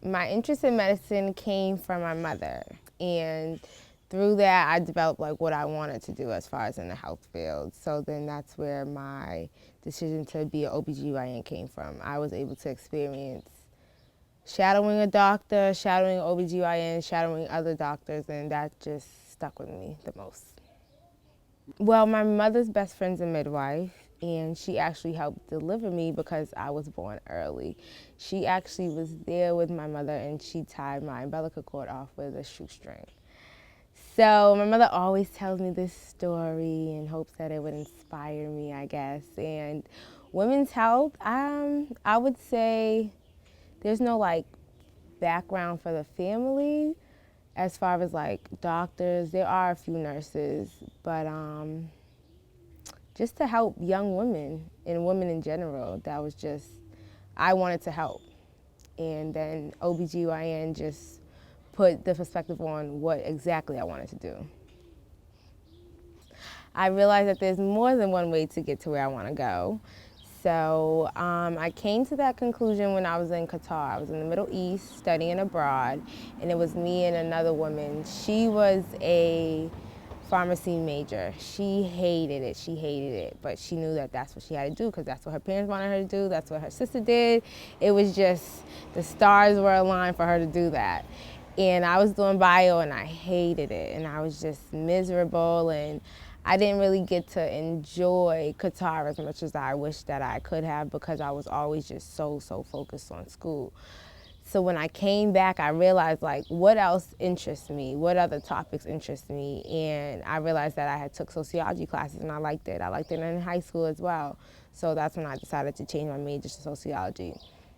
My interest in medicine came from my mother, and through that I developed like what I wanted to do as far as in the health field. So then that's where my decision to be an OBGYN came from. I was able to experience shadowing a doctor, shadowing an OBGYN, shadowing other doctors, and that just stuck with me the most. Well, my mother's best friend's a midwife, and she actually helped deliver me because I was born early. She actually was there with my mother, and she tied my umbilical cord off with a shoestring. So my mother always tells me this story in hopes that it would inspire me, I guess. And women's health, I would say there's no like background for the family as far as like doctors. There are a few nurses, but just to help young women and women in general, that was just, I wanted to help. And then OBGYN just put the perspective on what exactly I wanted to do. I realized that there's more than one way to get to where I want to go. So I came to that conclusion when I was in Qatar. I was in the Middle East studying abroad, and it was me and another woman. She was a pharmacy major. She hated it, but she knew that that's what she had to do because that's what her parents wanted her to do, that's what her sister did. It was just, the stars were aligned for her to do that. And I was doing bio and I hated it, and I was just miserable, and I didn't really get to enjoy Qatar as much as I wish that I could have because I was always just so focused on school. So when I came back, I realized like what else interests me, what other topics interest me, and I realized that I had took sociology classes and I liked it. I liked it in high school as well. So that's when I decided to change my major to sociology.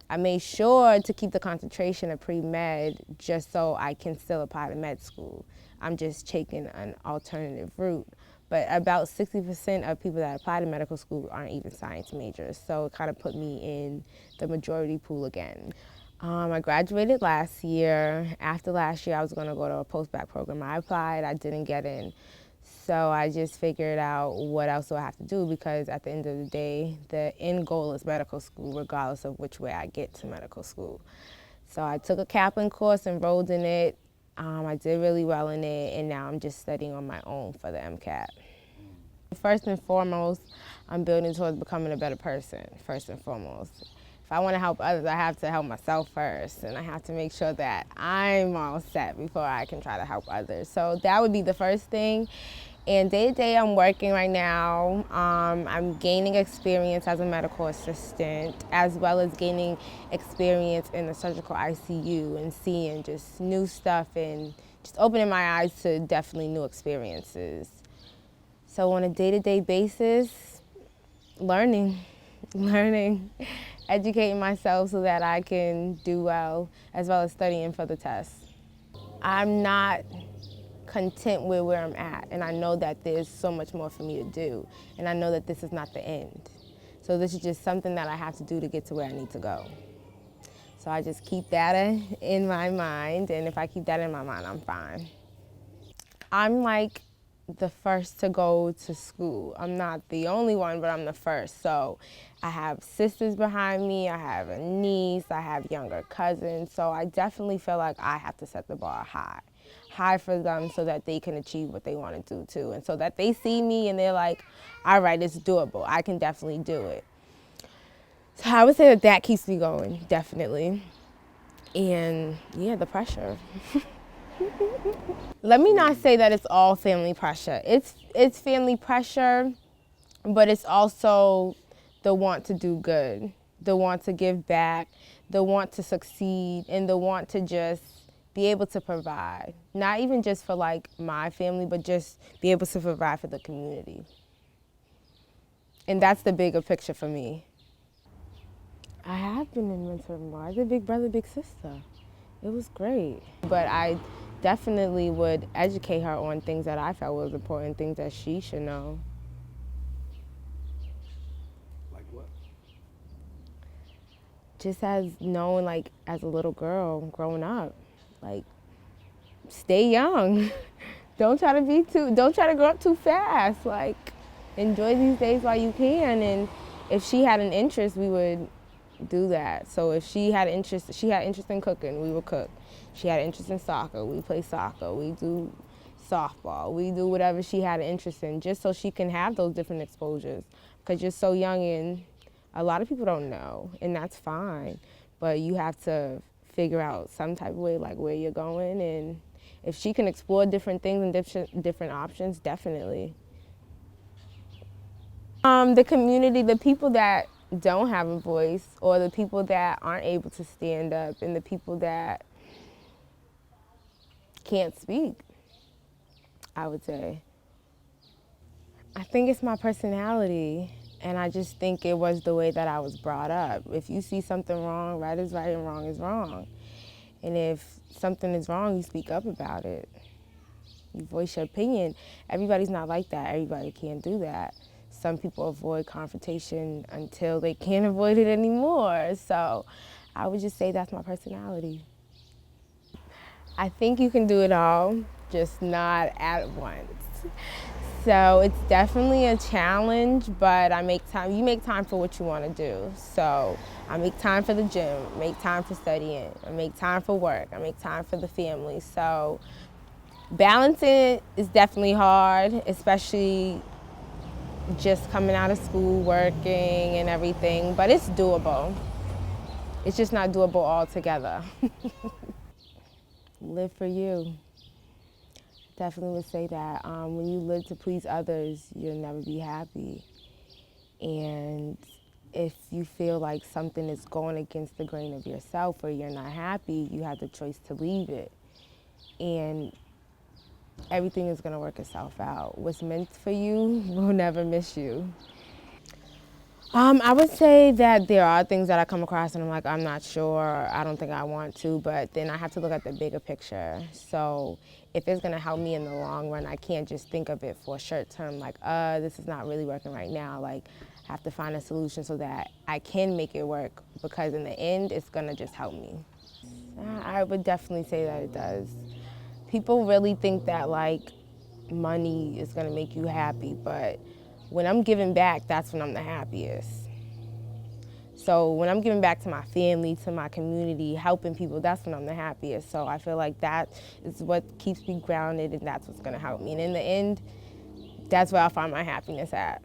I made sure to keep the concentration of pre-med just so I can still apply to med school. I'm just taking an alternative route. But about 60% of people that apply to medical school aren't even science majors, so it kind of put me in the majority pool again. I graduated last year. After last year, I was going to go to a post-bac program. I applied, I didn't get in. So I just figured out what else do I have to do, because at the end of the day, the end goal is medical school, regardless of which way I get to medical school. So I took a Kaplan course, enrolled in it. I did really well in it, and now I'm just studying on my own for the MCAT. First and foremost, I'm building towards becoming a better person, first and foremost. If I want to help others, I have to help myself first, and I have to make sure that I'm all set before I can try to help others. So that would be the first thing. And day to day, I'm working right now. I'm gaining experience as a medical assistant, as well as gaining experience in the surgical ICU and seeing just new stuff and just opening my eyes to definitely new experiences. So on a day-to-day basis, learning, educating myself so that I can do well as studying for the test. I'm not content with where I'm at, and I know that there's so much more for me to do, and I know that this is not the end. So this is just something that I have to do to get to where I need to go. So I just keep that in my mind, and if I keep that in my mind, I'm fine. I'm like the first to go to school. I'm not the only one, but I'm the first. So I have sisters behind me, I have a niece, I have younger cousins. So I definitely feel like I have to set the bar high for them so that they can achieve what they want to do too. And so that they see me and they're like, all right, it's doable. I can definitely do it. So I would say that keeps me going, definitely. And yeah, the pressure. Let me not say that it's all family pressure. It's family pressure, but it's also the want to do good, the want to give back, the want to succeed, and the want to just be able to provide. Not even just for like my family, but just be able to provide for the community. And that's the bigger picture for me. I have been in mentoring more. I did Big Brother, Big Sister. It was great. But I definitely would educate her on things that I felt was important, things that she should know. Like what? Just as knowing, like, as a little girl growing up, like, stay young. Don't try to grow up too fast. Like, enjoy these days while you can. And if she had an interest, we would do that. So if she had interest in cooking, we would cook. She had interest in soccer, we play soccer. We do softball. We do whatever she had an interest in, just so she can have those different exposures. Because you're so young and a lot of people don't know, and that's fine. But you have to figure out some type of way, like where you're going, and if she can explore different things and different options, definitely. The community, the people that don't have a voice, or the people that aren't able to stand up, and the people that can't speak, I would say. I think it's my personality, and I just think it was the way that I was brought up. If you see something wrong, right is right and wrong is wrong. And if something is wrong, you speak up about it. You voice your opinion. Everybody's not like that. Everybody can't do that. Some people avoid confrontation until they can't avoid it anymore. So I would just say that's my personality. I think you can do it all, just not at once. So it's definitely a challenge, but I make time. You make time for what you want to do. So I make time for the gym, make time for studying, I make time for work, I make time for the family. So balancing is definitely hard, especially just coming out of school, working and everything, but it's doable. It's just not doable altogether. Live for you. Definitely would say that. When you live to please others, you'll never be happy. And if you feel like something is going against the grain of yourself or you're not happy, you have the choice to leave it. And everything is going to work itself out. What's meant for you will never miss you. I would say that there are things that I come across and I'm like, I'm not sure, I don't think I want to, but then I have to look at the bigger picture. So if it's gonna help me in the long run, I can't just think of it for short term, like, this is not really working right now. Like, I have to find a solution so that I can make it work, because in the end, it's gonna just help me. I would definitely say that it does. People really think that like money is gonna make you happy, but when I'm giving back, that's when I'm the happiest. So when I'm giving back to my family, to my community, helping people, that's when I'm the happiest. So I feel like that is what keeps me grounded, and that's what's gonna help me. And in the end, that's where I find my happiness at.